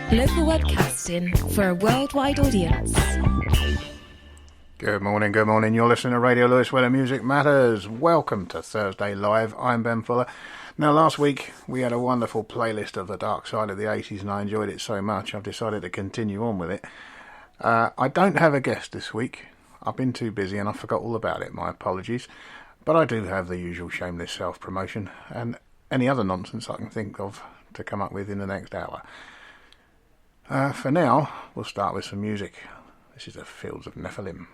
Local webcasting for a worldwide audience. Good morning. You're listening to Radio Lewes, where the music matters. Welcome to Thursday Live. I'm Ben Fuller. Now, last week we had a wonderful playlist of the dark side of the 80s, and I enjoyed it so much I've decided to continue on with it. I don't have a guest this week. I've been too busy and I forgot all about it. My apologies. But I do have the usual shameless self-promotion and any other nonsense I can think of to come up with in the next hour. For now, we'll start with some music. This is the Fields of Nephilim.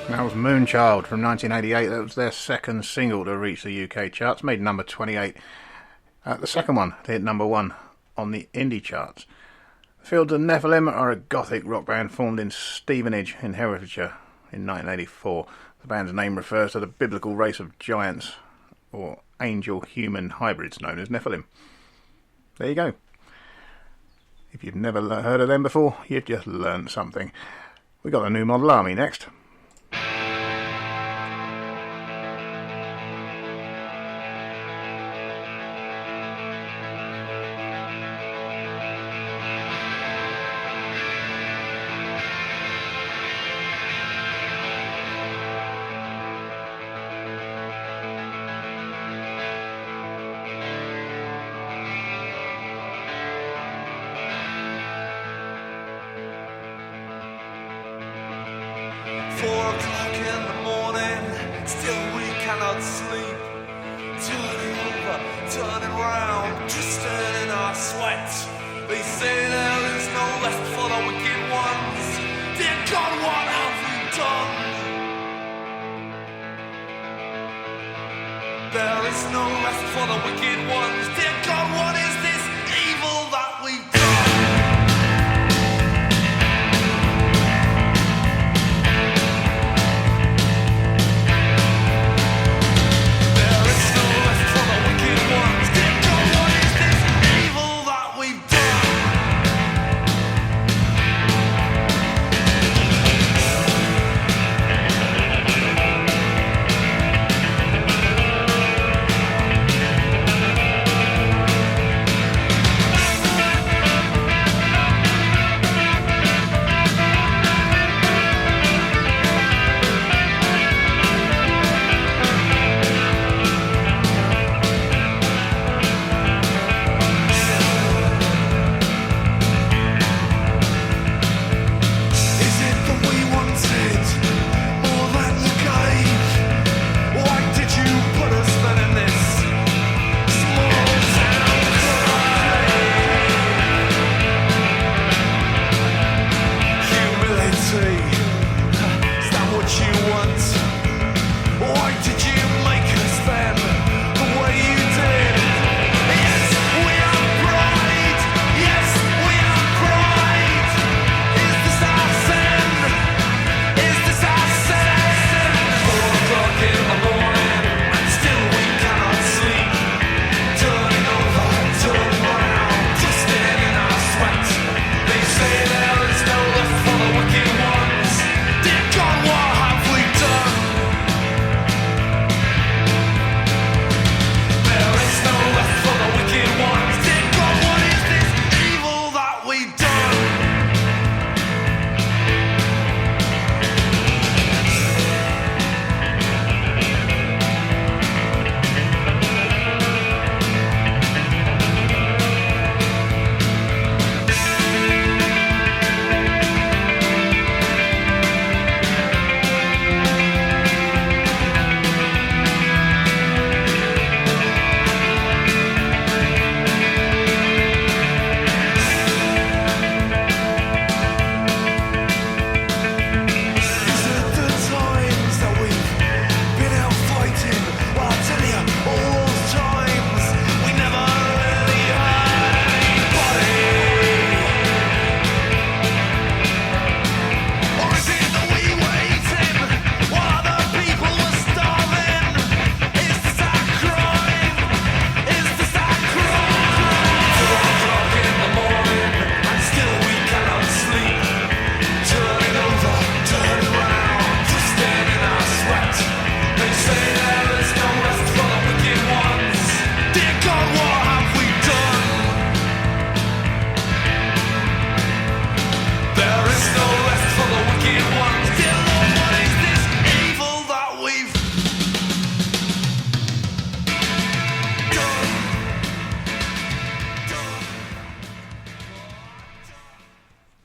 That was Moonchild from 1988. That was their second single to reach the UK charts. Made number 28. The second one to hit number 1 on the indie charts. The Fields of Nephilim are a gothic rock band formed in Stevenage in Herefordshire in 1984. The band's name refers to the biblical race of giants or angel-human hybrids known as Nephilim. There you go. If you've never heard of them before, you've just learned something. We got the New Model Army next.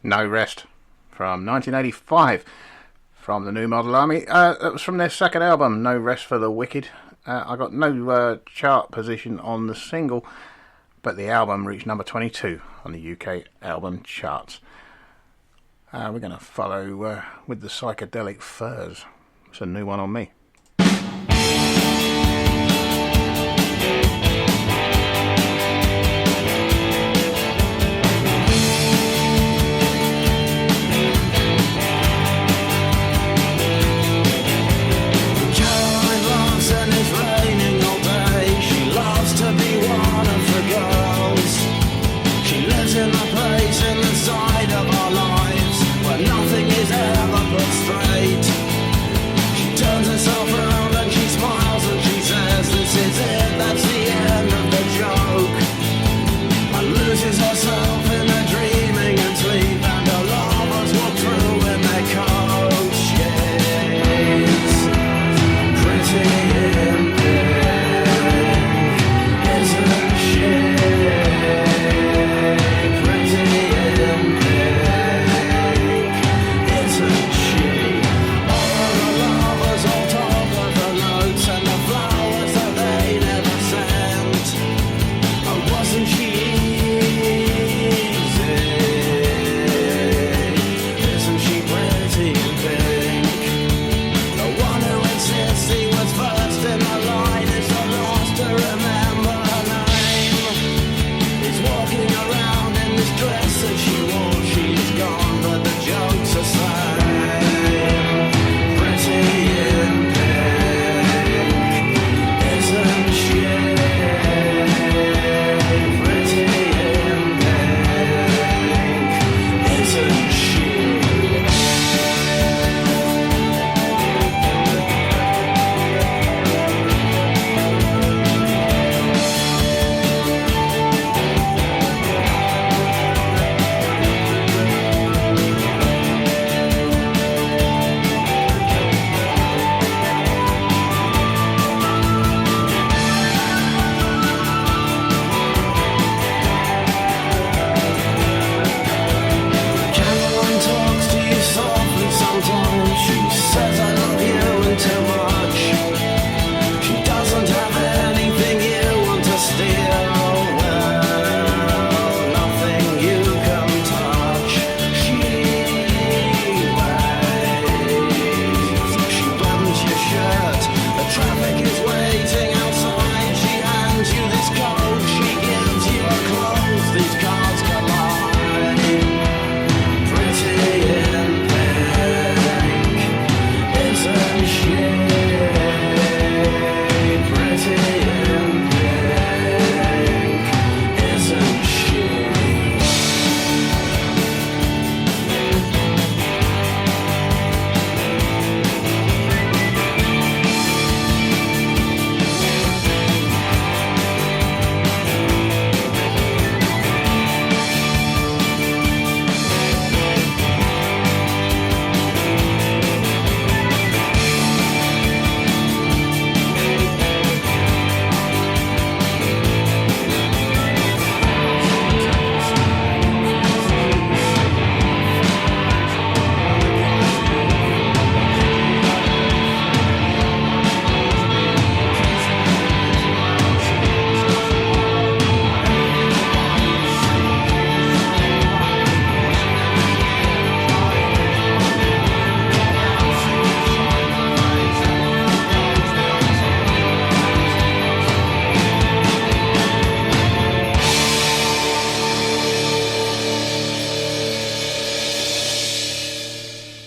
No Rest from 1985 from the New Model Army. That was from their second album, No Rest for the Wicked. I got no chart position on the single, but the album reached number 22 on the UK album charts. We're going to follow with the Psychedelic Furs. It's a new one on me.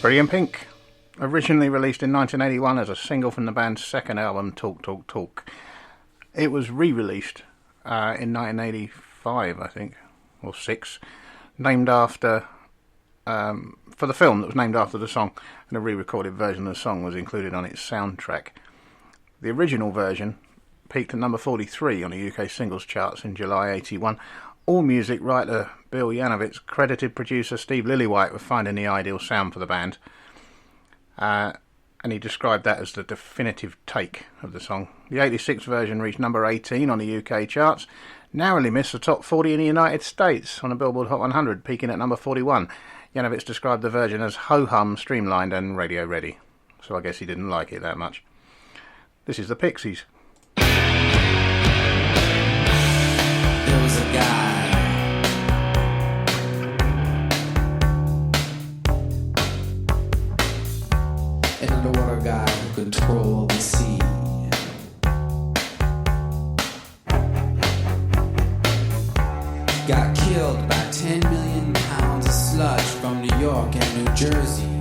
Pretty in Pink, originally released in 1981 as a single from the band's second album, Talk Talk Talk. It was re-released in 1985, I think, or 6, named after, for the film that was named after the song, and a re-recorded version of the song was included on its soundtrack. The original version peaked at number 43 on the UK singles charts in July 81. Allmusic writer Bill Yanovitz credited producer Steve Lillywhite with finding the ideal sound for the band, and he described that as the definitive take of the song. The 86 version reached number 18 on the UK charts, narrowly missed the top 40 in the United States on the Billboard Hot 100, peaking at number 41. Yanovitz described the version as ho-hum, streamlined and radio ready, so I guess he didn't like it that much. This is the Pixies. There was a guy in underwater guy who controlled the sea. Got killed by 10 million pounds of sludge from New York and New Jersey.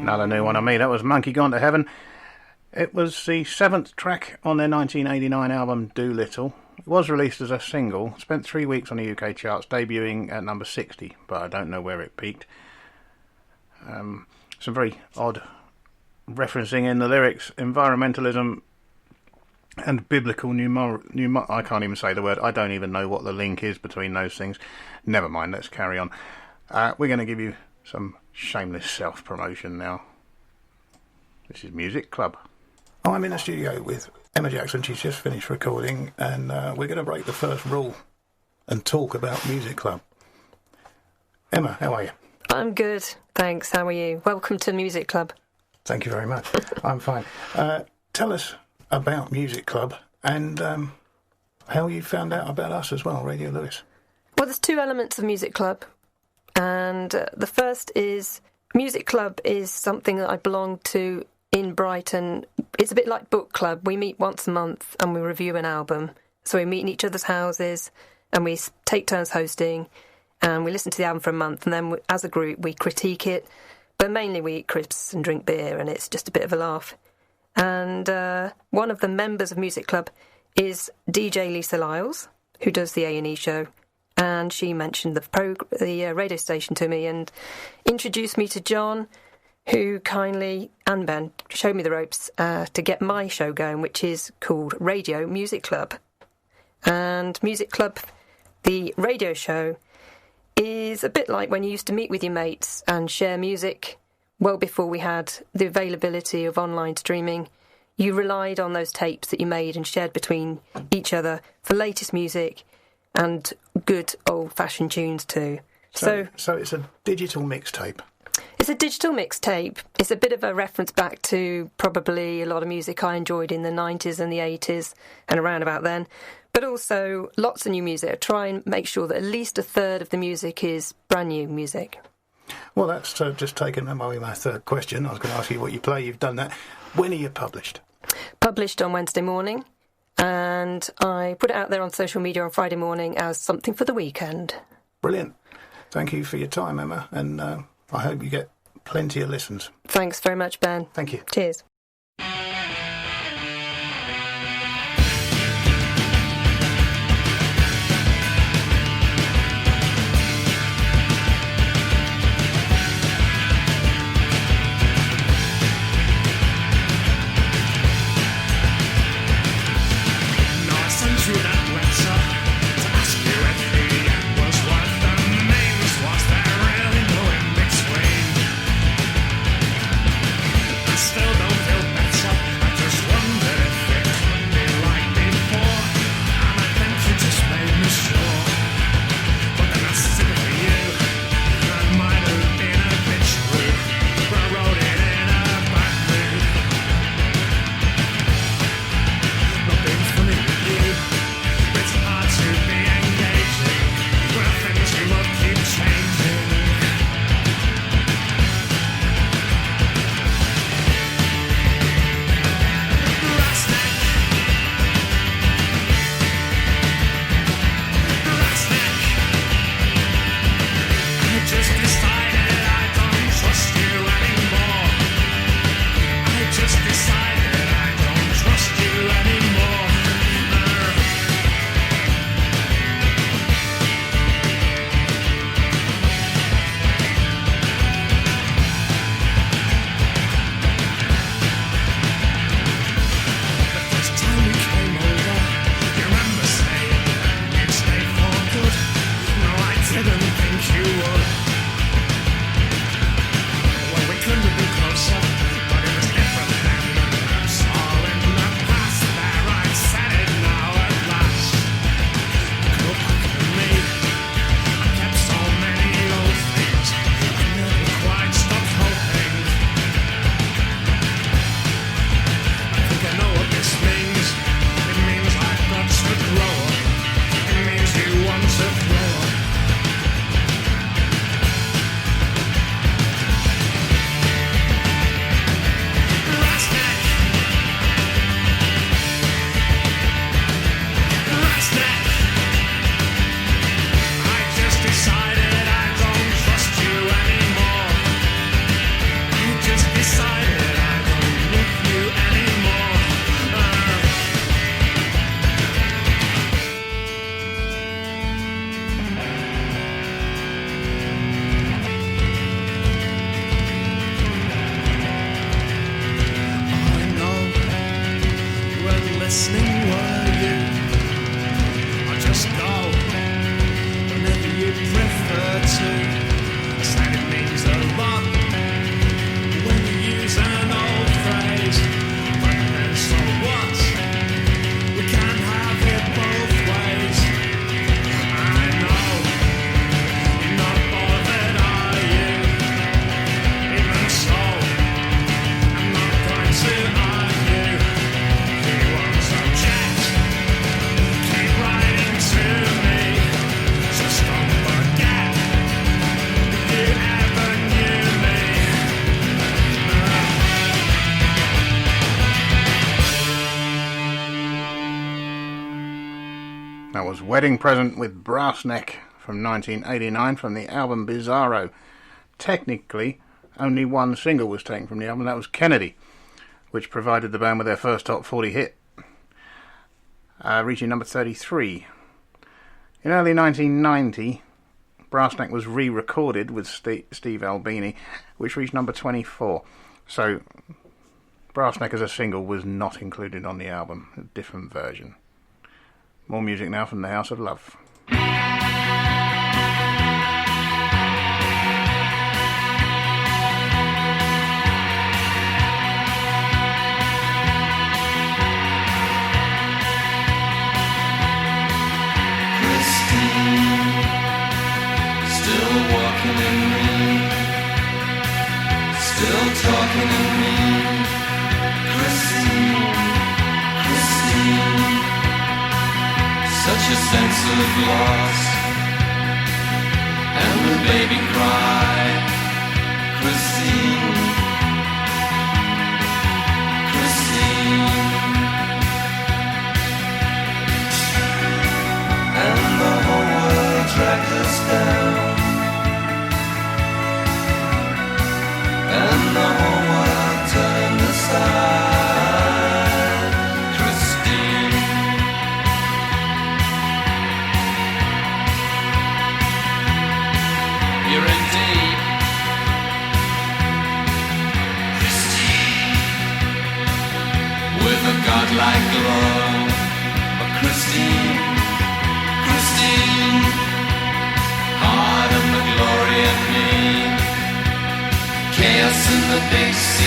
Another new one on me. That was Monkey Gone to Heaven. It was the 7th track on their 1989 album Doolittle. It was released as a single, spent 3 weeks on the UK charts, debuting at number 60, but I don't know where it peaked. Some very odd referencing in the lyrics, environmentalism and biblical I can't even say the word. I don't even know what the link is between those things. Never mind, let's carry on. We're going to give you some shameless self-promotion now. This is Music Club. I'm in the studio with Emma Jackson. She's just finished recording, and we're going to break the first rule and talk about Music Club. Emma, how are you? I'm good, thanks. How are you? Welcome to Music Club. Thank you very much. I'm fine. Tell us about Music Club and how you found out about us as well, Radio Lewes. Well, there's two elements of Music Club. And the first is Music Club is something that I belong to in Brighton. It's a bit like Book Club. We meet once a month and we review an album. So we meet in each other's houses and we take turns hosting and we listen to the album for a month, and then as a group we critique it. But mainly we eat crisps and drink beer, and it's just a bit of a laugh. And one of the members of Music Club is DJ Lisa Lyles, who does the A&E show. And she mentioned the radio station to me and introduced me to John, who kindly, and Ben, showed me the ropes to get my show going, which is called Radio Music Club. And Music Club, the radio show, is a bit like when you used to meet with your mates and share music. Well, before we had the availability of online streaming, you relied on those tapes that you made and shared between each other for latest music and good old-fashioned tunes too. So it's a digital mixtape. It's a digital mixtape. It's a bit of a reference back to probably a lot of music I enjoyed in the 90s and the 80s and around about then. But also lots of new music. I try and make sure that at least a third of the music is brand new music. Well, that's just taken away my third question. I was going to ask you what you play. You've done that. When are you published? published on Wednesday morning, and I put it out there on social media on Friday morning as something for the weekend. Brilliant. Thank you for your time, Emma, and I hope you get plenty of listens. Thanks very much, Ben. Thank you. Cheers. That was Wedding Present with Brass Neck from 1989 from the album Bizarro. Technically, only one single was taken from the album, that was Kennedy, which provided the band with their first top 40 hit, reaching number 33. In early 1990, Brass Neck was re-recorded with Steve Albini, which reached number 24. So, Brass Neck as a single was not included on the album, a different version. More music now from the House of Love. Christine, still walking in me, still talking in me. Christine, Christine, such a sense of loss, and the baby cried. Christine, Christine. not like glow. But Christine, Christine, heart of the glory in me, chaos in the big sea.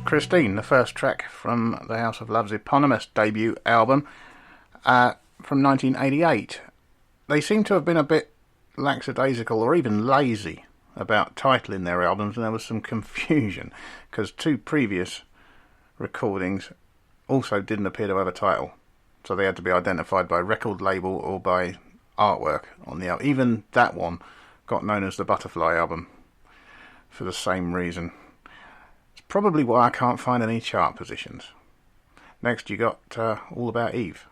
Christine, the first track from the House of Love's eponymous debut album from 1988. They seem to have been a bit lackadaisical or even lazy about titling their albums, and there was some confusion because two previous recordings also didn't appear to have a title, so they had to be identified by record label or by artwork on the album. Even that one got known as the Butterfly album for the same reason. It's probably why I can't find any chart positions. Next you got All About Eve.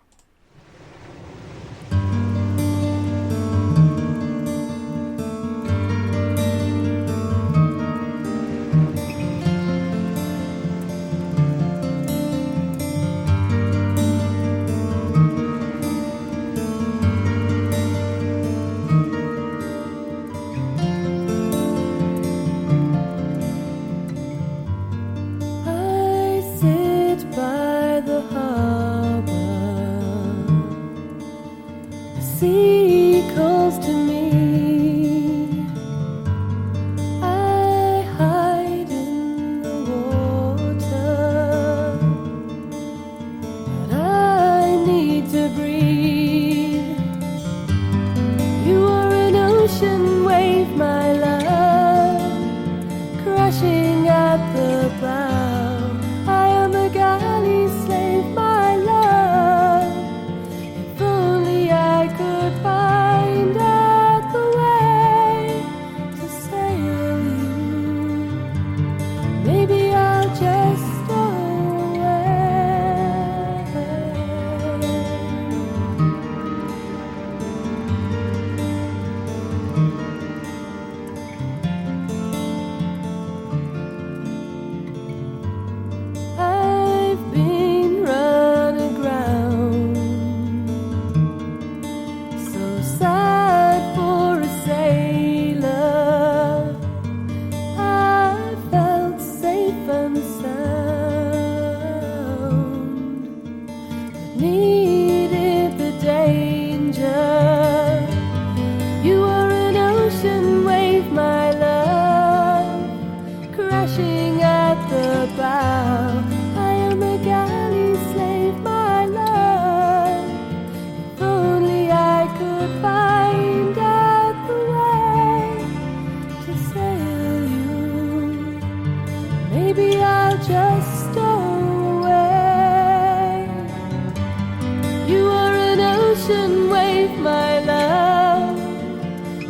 safe, my love,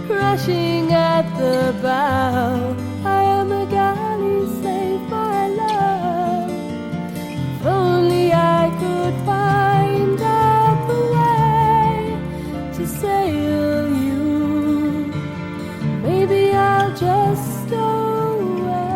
crashing at the bow. I am a galley slave, my love. If only I could find out the way to sail you, maybe I'll just stow away.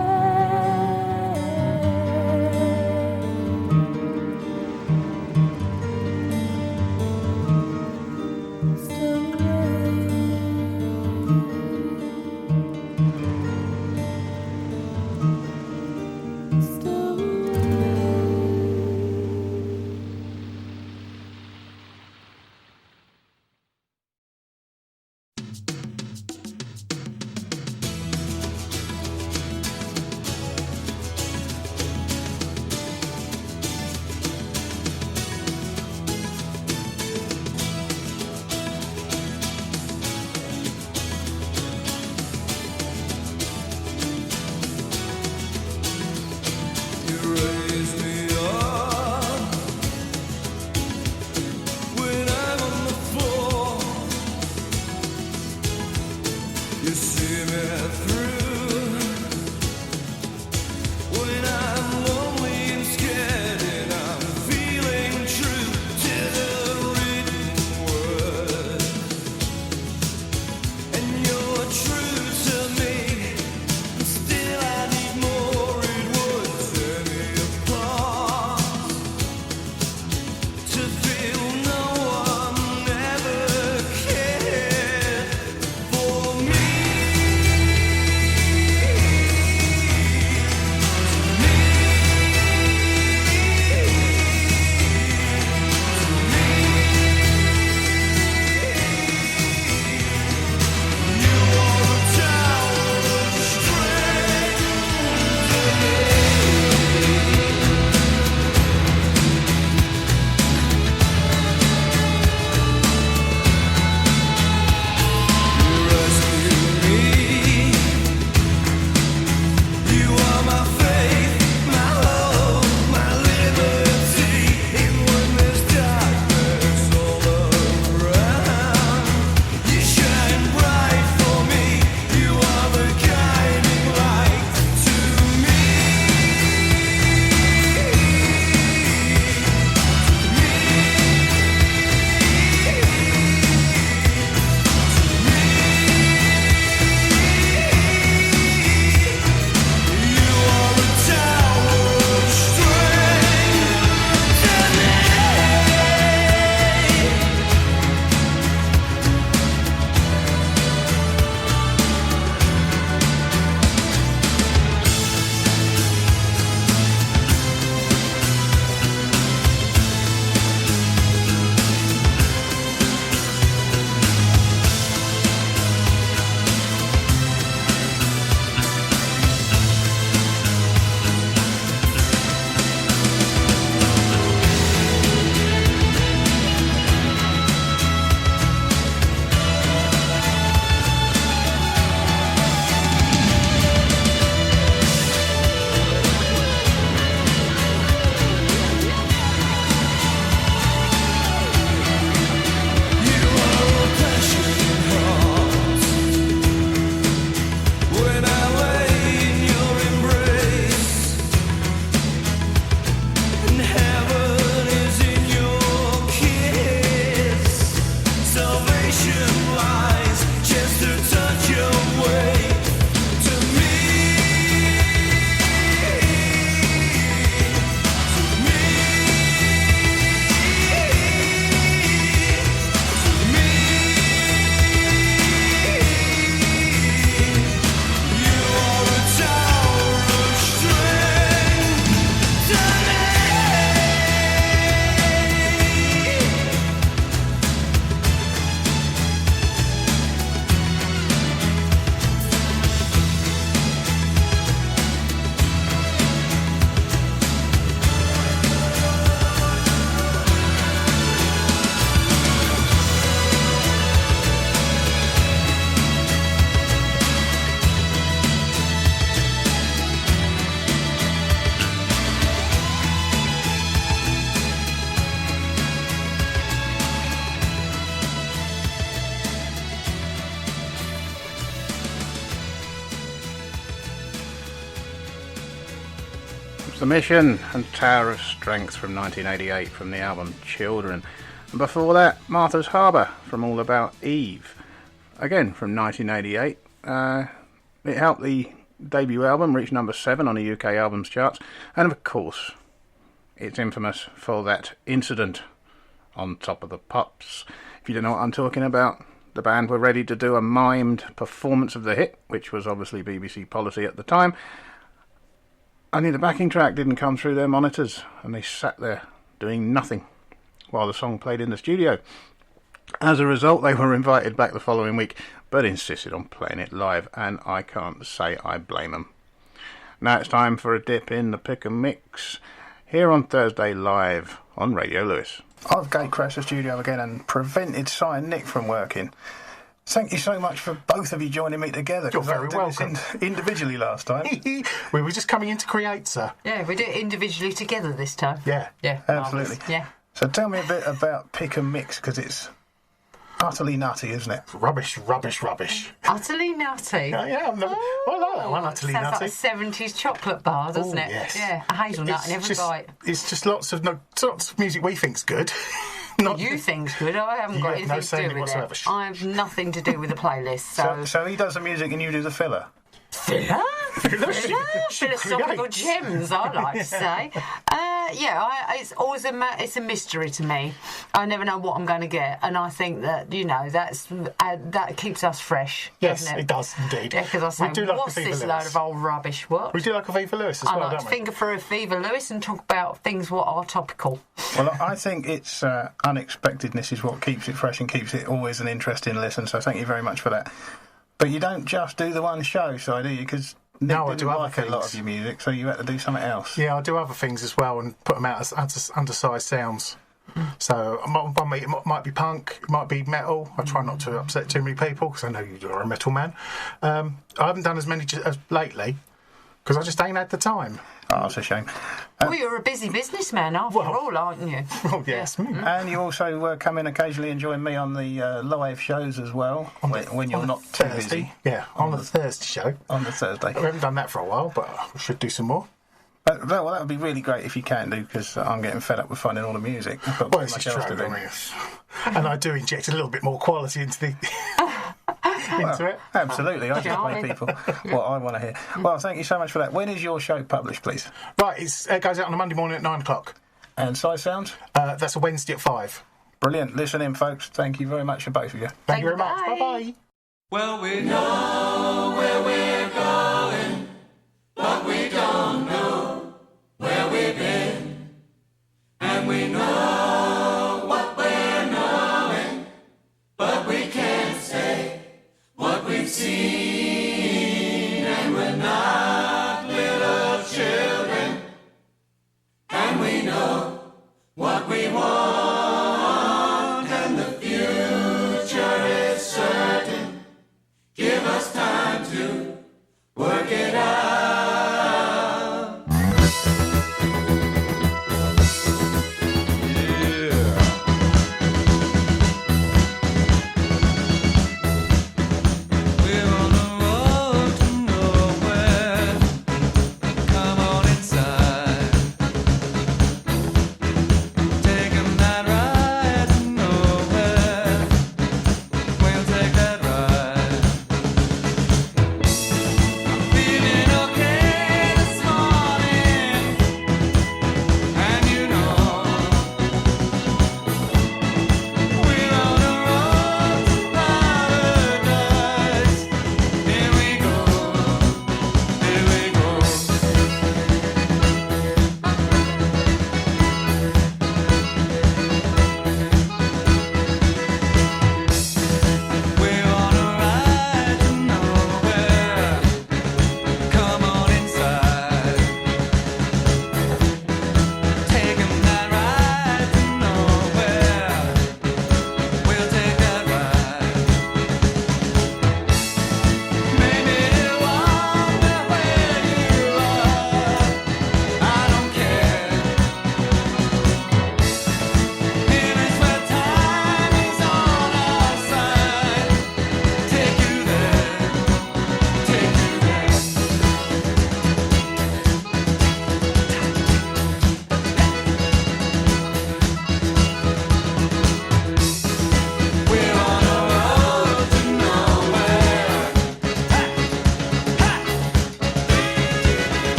The Mission and Tower of Strength from 1988 from the album Children. And before that, Martha's Harbour from All About Eve, again from 1988. It helped the debut album reach number 7 on the UK albums charts, and of course it's infamous for that incident on Top of the Pops. If you don't know what I'm talking about, the band were ready to do a mimed performance of the hit, which was obviously BBC policy at the time. Only the backing track didn't come through their monitors, and they sat there doing nothing while the song played in the studio. As a result, they were invited back the following week, but insisted on playing it live, and I can't say I blame them. Now it's time for a dip in the pick and mix, here on Thursday Live on Radio Lewes. I've gate-crashed the studio again and prevented Si and Nick from working. Thank you so much for both of you joining me together. You're very welcome. Individually last time. We were just coming in to create, sir. Yeah, we do it individually together this time. Yeah. Yeah, absolutely. Marvellous. Yeah. So tell me a bit about pick and mix, because it's utterly nutty, isn't it? Rubbish. Utterly nutty. Yeah, I like that one, utterly sounds nutty. Sounds like a 70s chocolate bar, doesn't it? Yes. Yeah, a hazelnut in every bite. It's just lots of music we think's good. You think's good. I haven't got anything to do with whatsoever. it. I have nothing to do with the playlist. So he does the music and you do the filler? Filler? Philosophical gems, I like to say. It's always it's a mystery to me. I never know what I'm going to get, and I think that that keeps us fresh. Yes, doesn't it does indeed. Yeah, because I say, what's this load of old rubbish? What? We do like a Viva Lewis as I well, like don't to we? finger through a Viva Lewis and talk about things what are topical. Well, I think it's unexpectedness is what keeps it fresh and keeps it always an interesting listen. So thank you very much for that. But you don't just do the one show, so do you? Because Nick I didn't do other like a lot things. of your music, so you had to do something else. Yeah, I do other things as well and put them out as undersized sounds. So it might be punk, it might be metal. I try not to upset too many people because I know you're a metal man. I haven't done as many as lately because I just ain't had the time. Oh, that's a shame. Well, you're a busy businessman after all, aren't you? Oh, yes. And you also come in occasionally and join me on the live shows as well, when you're not too busy. Yeah, on the Thursday show. On the Thursday. We haven't done that for a while, but we should do some more. Well, that would be really great if you can do, because I'm getting fed up with finding all the music. I've got Well, too this much is else true, to do. I mean, and I do inject a little bit more quality into the into it. Absolutely, I just play people what I want to hear. Well, thank you so much for that. When is your show published, please? Right, it goes out on a Monday morning at 9 o'clock. And Size Sounds? That's a Wednesday at 5. Brilliant. Listen in, folks. Thank you very much for both of you. Thank you very much. Bye. Bye-bye. Well, we know where we're going, but we don't know where we've been. And we know what we're knowing, but we can't say what we've seen. And we're not little children, and we know what we want, and the future is certain. Give us time to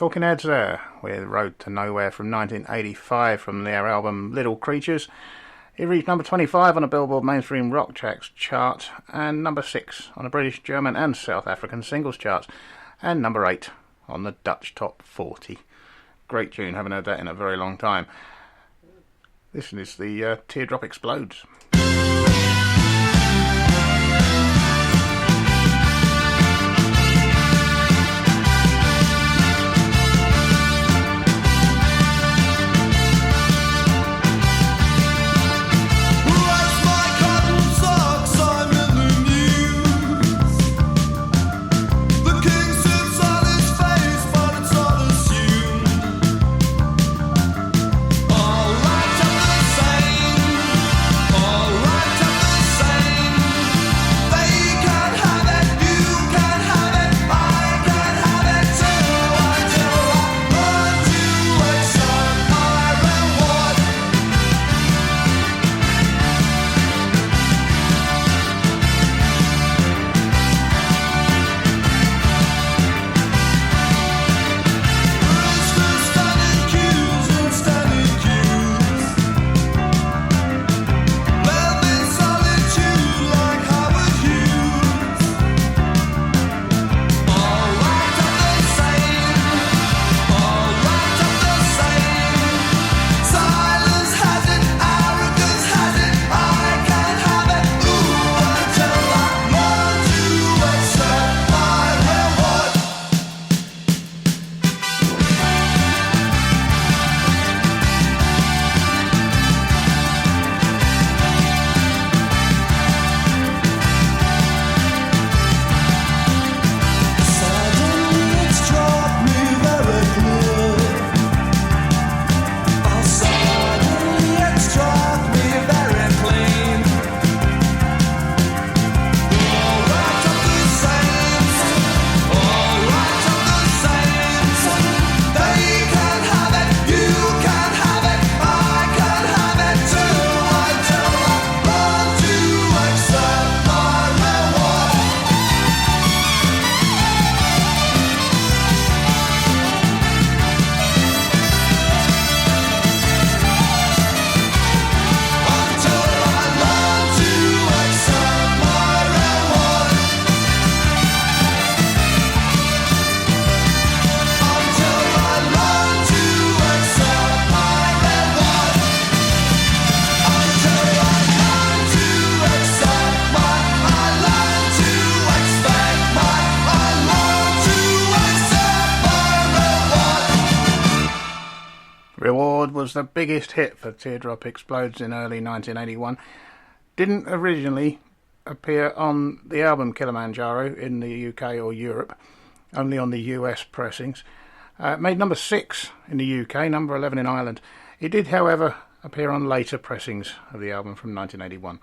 Talking Heads there with Road to Nowhere from 1985 from their album Little Creatures. It reached number 25 on the Billboard Mainstream Rock Tracks chart and number 6 on the British, German and South African singles charts and number 8 on the Dutch Top 40. Great tune, haven't heard that in a very long time. This is the Teardrop Explodes. Was the biggest hit for Teardrop Explodes in early 1981. Didn't originally appear on the album Kilimanjaro in the UK or Europe, only on the US pressings. Made number 6 in the UK, number 11 in Ireland. It did, however, appear on later pressings of the album from 1981.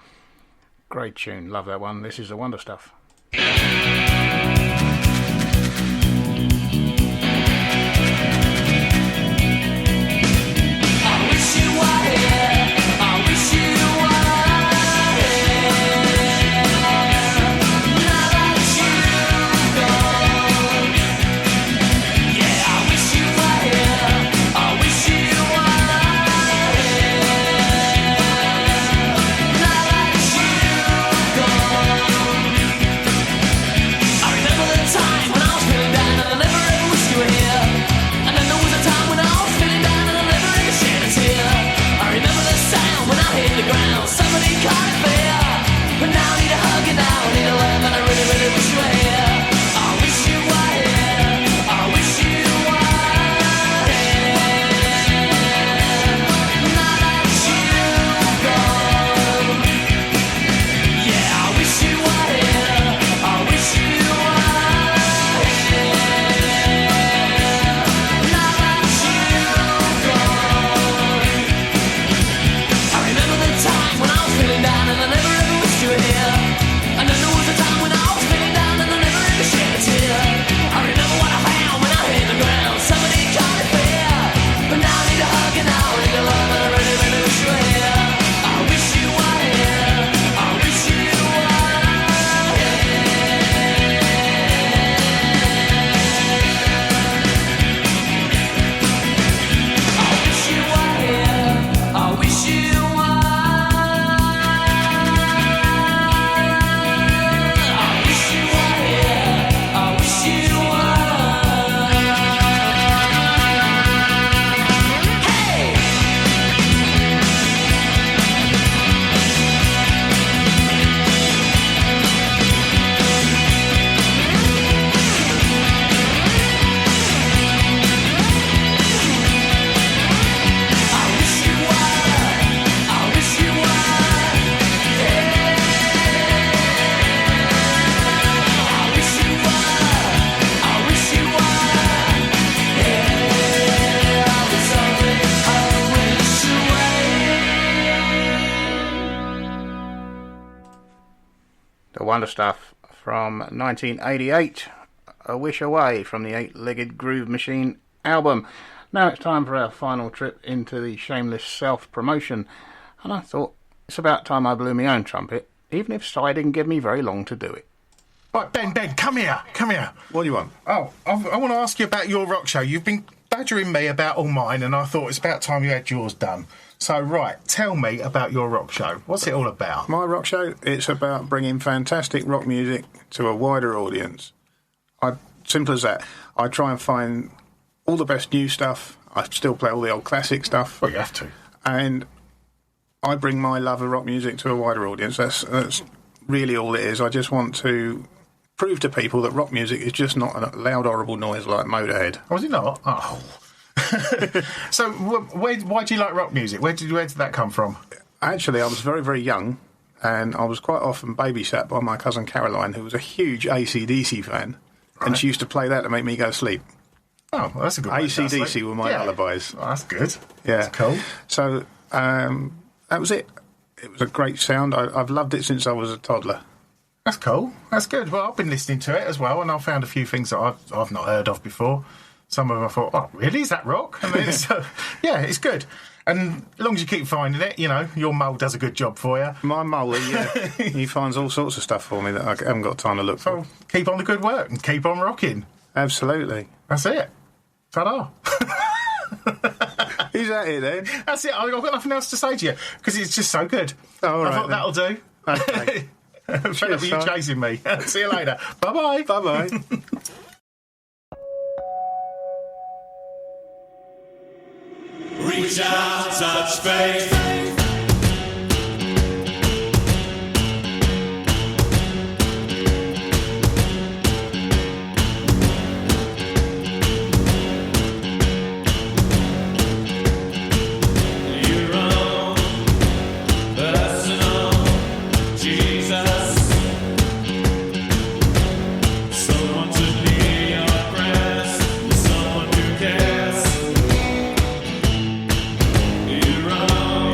Great tune, love that one. This is the Wonder Stuff. Now The wonder stuff from 1988, A Wish Away from the Eight-Legged Groove Machine album. Now it's time for our final trip into the shameless self-promotion, and I thought it's about time I blew my own trumpet, even if Si didn't give me very long to do it. Right, Ben, come here. What do you want? Oh, I want to ask you about your rock show. You've been badgering me about all mine, and I thought it's about time you had yours done. So, right, tell me about your rock show. What's it all about? My rock show, it's about bringing fantastic rock music to a wider audience. Simple as that. I try and find all the best new stuff. I still play all the old classic stuff. Well, you have to. And I bring my love of rock music to a wider audience. That's really all it is. I just want to prove to people that rock music is just not a loud, horrible noise like Motorhead. Was it not? Oh. So, why do you like rock music? Where did that come from? Actually, I was very, very young, and I was quite often babysat by my cousin Caroline, who was a huge AC/DC fan, and she used to play that to make me go to sleep. Oh, well, that's a good way to AC/DC were my lullabies. Oh, that's good. Yeah. That's cool. So, that was it. It was a great sound. I've loved it since I was a toddler. That's cool. That's good. Well, I've been listening to it as well, and I found a few things that I've not heard of before. Some of them I thought, oh, really? Is that rock? I mean, yeah, it's good. And as long as you keep finding it, you know, your mole does a good job for you. My mole, yeah. He finds all sorts of stuff for me that I haven't got time to look for. So keep on the good work and keep on rocking. Absolutely. That's it. Ta-da. Is that it then? That's it. I've got nothing else to say to you because it's just so good. Oh, all right, I thought that'll do. Okay. Fed up with you chasing me. See you later. Bye-bye. Bye-bye. Reach out, touch faith. Your own personal Jesus. Someone to hear your prayers. Someone who cares. You're wrong.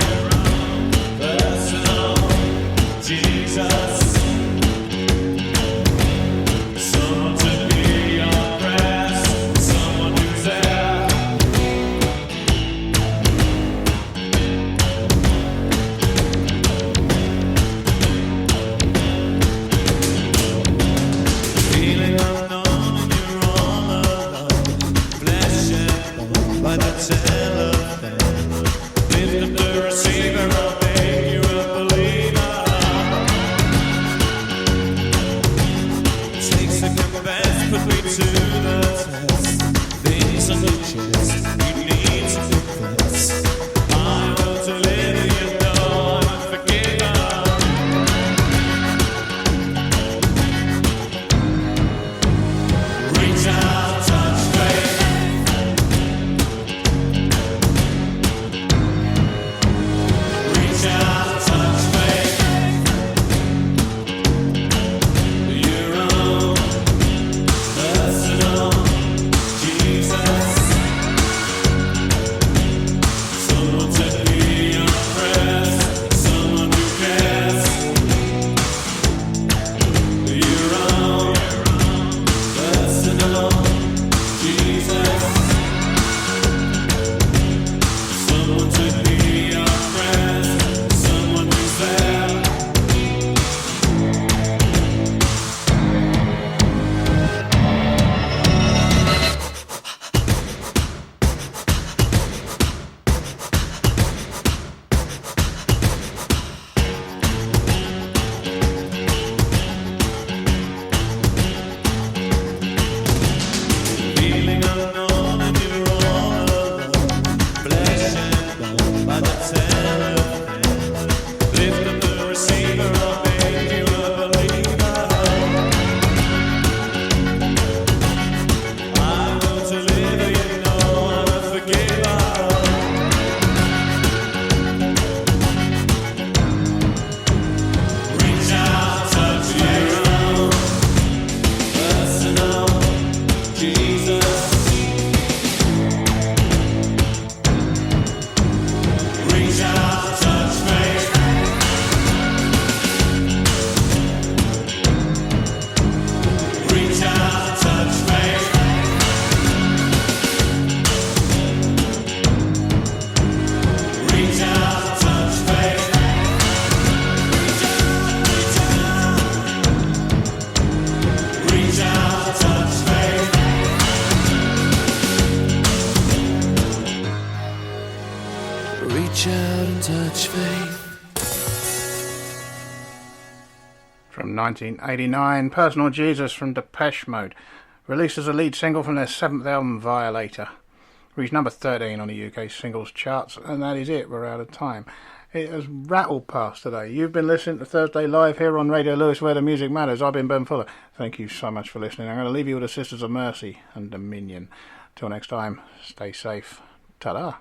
From 1989, Personal Jesus from Depeche Mode, released as a lead single from their 7th album, Violator. Reached number 13 on the UK singles charts, and that is it, we're out of time. It has rattled past today. You've been listening to Thursday Live here on Radio Lewes, where the music matters. I've been Ben Fuller. Thank you so much for listening. I'm going to leave you with the Sisters of Mercy and Dominion. Till next time, stay safe. Ta-da.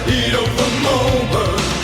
Heat of the moment.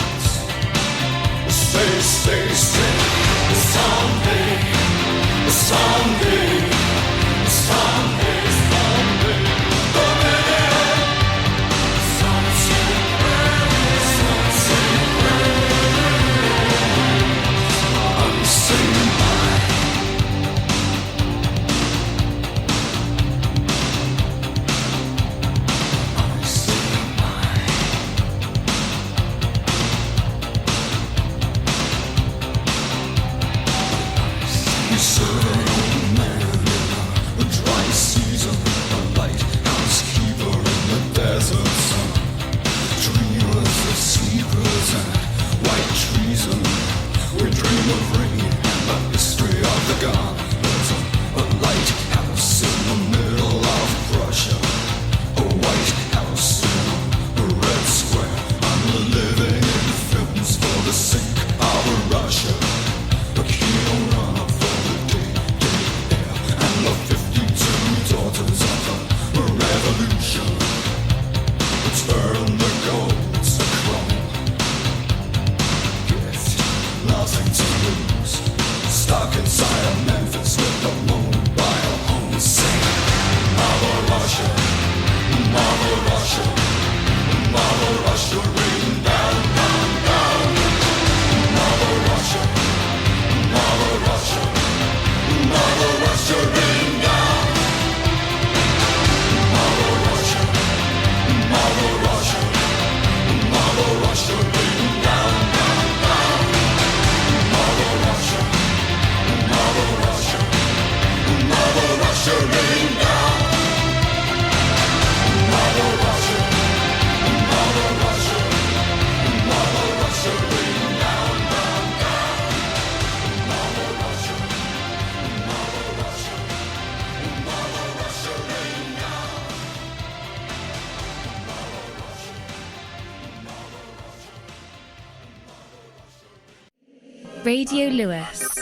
Radio Lewes.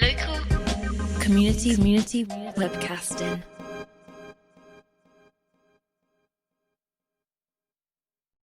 Local community webcasting.